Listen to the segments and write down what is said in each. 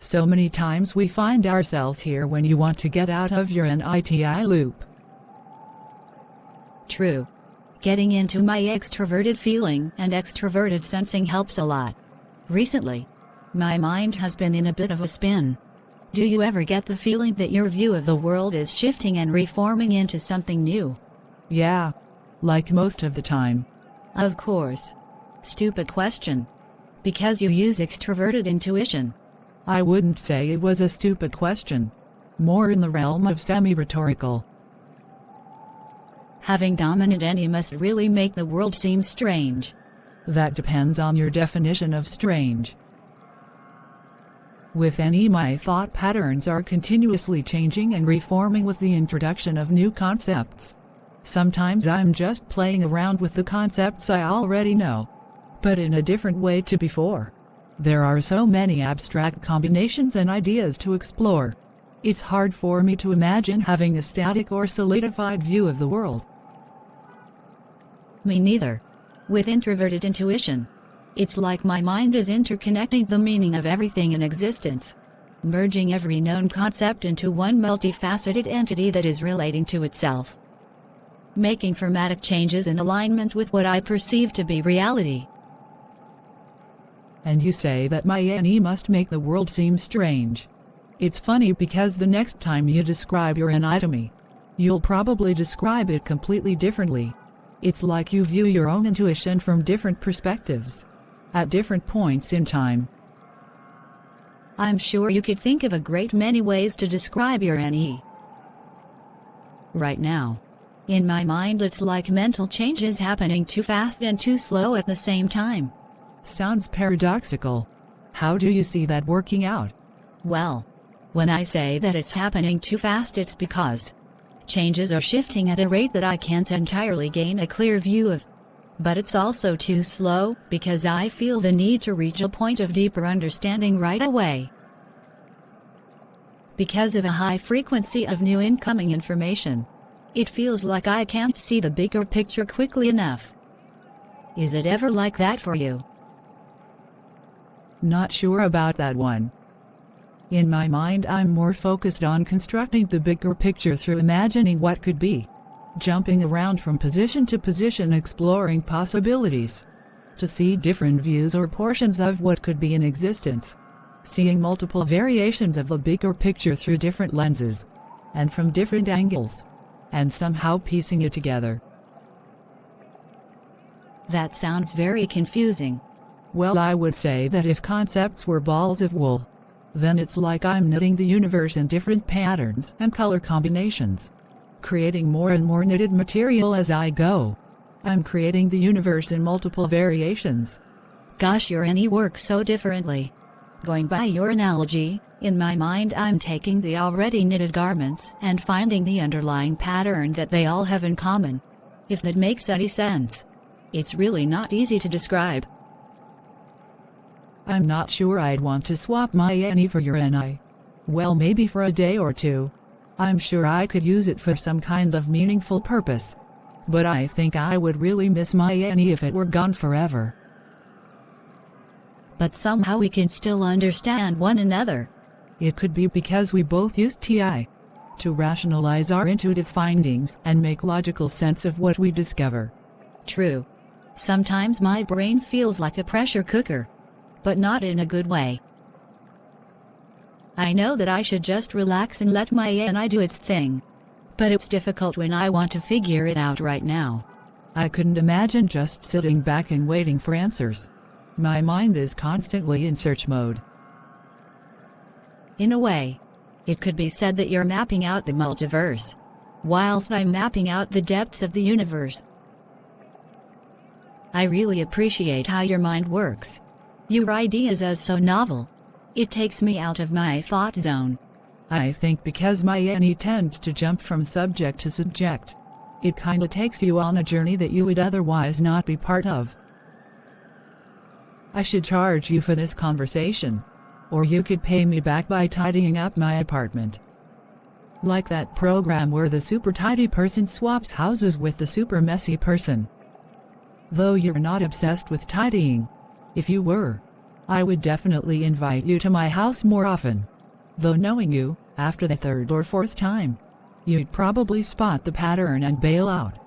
So many times we find ourselves here when you want to get out of your NITI loop. True. Getting into my extroverted feeling and extroverted sensing helps a lot. Recently, my mind has been in a bit of a spin. Do you ever get the feeling that your view of the world is shifting and reforming into something new? Yeah. Like most of the time. Of course. Stupid question. Because you use extroverted intuition. I wouldn't say it was a stupid question. More in the realm of semi-rhetorical. Having dominant NE must really make the world seem strange. That depends on your definition of strange. With NE, my thought patterns are continuously changing and reforming with the introduction of new concepts. Sometimes I'm just playing around with the concepts I already know, but in a different way to before. There are so many abstract combinations and ideas to explore. It's hard for me to imagine having a static or solidified view of the world. Me neither. With introverted intuition, it's like my mind is interconnecting the meaning of everything in existence, merging every known concept into one multifaceted entity that is relating to itself, making dramatic changes in alignment with what I perceive to be reality. And you say that my NE must make the world seem strange. It's funny because the next time you describe your NE to me, you'll probably describe it completely differently. It's like you view your own intuition from different perspectives, at different points in time. I'm sure you could think of a great many ways to describe your NE. Right now, in my mind it's like mental changes happening too fast and too slow at the same time. Sounds paradoxical. How do you see that working out? Well, when I say that it's happening too fast, it's because changes are shifting at a rate that I can't entirely gain a clear view of. But it's also too slow, because I feel the need to reach a point of deeper understanding right away. Because of a high frequency of new incoming information, it feels like I can't see the bigger picture quickly enough. Is it ever like that for you? Not sure about that one. In my mind, I'm more focused on constructing the bigger picture through imagining what could be, jumping around from position to position, exploring possibilities, to see different views or portions of what could be in existence, seeing multiple variations of the bigger picture through different lenses, and from different angles, and somehow piecing it together. That sounds very confusing. Well, I would say that if concepts were balls of wool, then it's like I'm knitting the universe in different patterns and color combinations, creating more and more knitted material as I go. I'm creating the universe in multiple variations. Gosh, your NE works so differently. Going by your analogy, in my mind I'm taking the already knitted garments and finding the underlying pattern that they all have in common. If that makes any sense. It's really not easy to describe. I'm not sure I'd want to swap my NE for your NI. Well, maybe for a day or two. I'm sure I could use it for some kind of meaningful purpose. But I think I would really miss my NE if it were gone forever. But somehow we can still understand one another. It could be because we both use TI to rationalize our intuitive findings and make logical sense of what we discover. True. Sometimes my brain feels like a pressure cooker, but not in a good way. I know that I should just relax and let my NI do its thing, but it's difficult when I want to figure it out right now. I couldn't imagine just sitting back and waiting for answers. My mind is constantly in search mode. In a way, it could be said that you're mapping out the multiverse, whilst I'm mapping out the depths of the universe. I really appreciate how your mind works. Your ideas are so novel. It takes me out of my thought zone. I think because my NE tends to jump from subject to subject, it kinda takes you on a journey that you would otherwise not be part of. I should charge you for this conversation, or you could pay me back by tidying up my apartment. Like that program where the super tidy person swaps houses with the super messy person. Though you're not obsessed with tidying. If you were, I would definitely invite you to my house more often. Though knowing you, after the third or fourth time, you'd probably spot the pattern and bail out.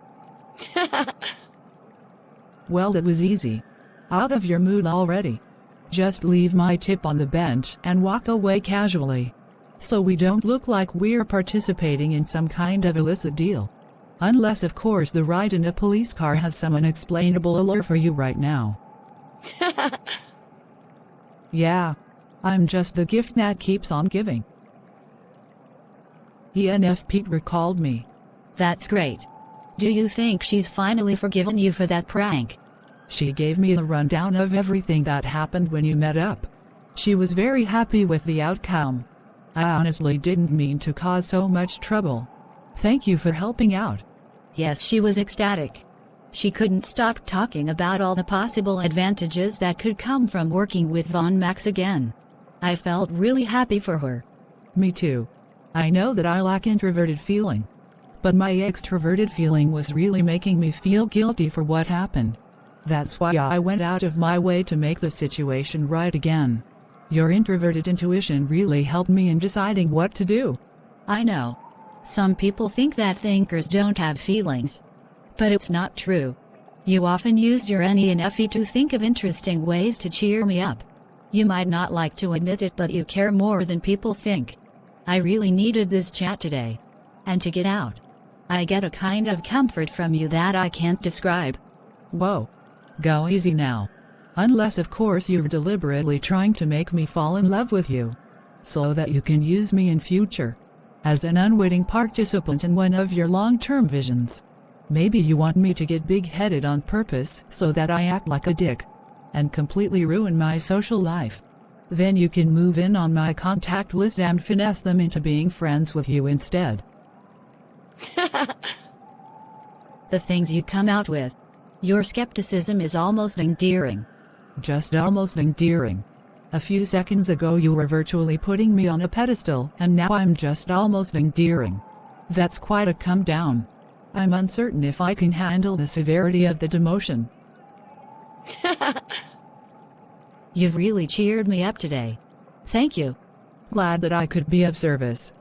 Well, that was easy. Out of your mood already. Just leave my tip on the bench and walk away casually. So we don't look like we're participating in some kind of illicit deal. Unless, of course, the ride in a police car has some unexplainable allure for you right now. Yeah, I'm just the gift that keeps on giving. ENFP recalled me. That's great. Do you think she's finally forgiven you for that prank? She gave me a rundown of everything that happened when you met up. She was very happy with the outcome. I honestly didn't mean to cause so much trouble. Thank you for helping out. Yes, she was ecstatic. She couldn't stop talking about all the possible advantages that could come from working with Von Max again. I felt really happy for her. Me too. I know that I lack introverted feeling. But my extroverted feeling was really making me feel guilty for what happened. That's why I went out of my way to make the situation right again. Your introverted intuition really helped me in deciding what to do. I know. Some people think that thinkers don't have feelings. But it's not true. You often use your ENFP to think of interesting ways to cheer me up. You might not like to admit it, but you care more than people think. I really needed this chat today. And to get out. I get a kind of comfort from you that I can't describe. Whoa. Go easy now. Unless, of course, you're deliberately trying to make me fall in love with you. So that you can use me in future. As an unwitting participant in one of your long-term visions. Maybe you want me to get big-headed on purpose so that I act like a dick. And completely ruin my social life. Then you can move in on my contact list and finesse them into being friends with you instead. The things you come out with. Your skepticism is almost endearing. Just almost endearing. A few seconds ago you were virtually putting me on a pedestal, and now I'm just almost endearing. That's quite a come down. I'm uncertain if I can handle the severity of the demotion. You've really cheered me up today. Thank you. Glad that I could be of service.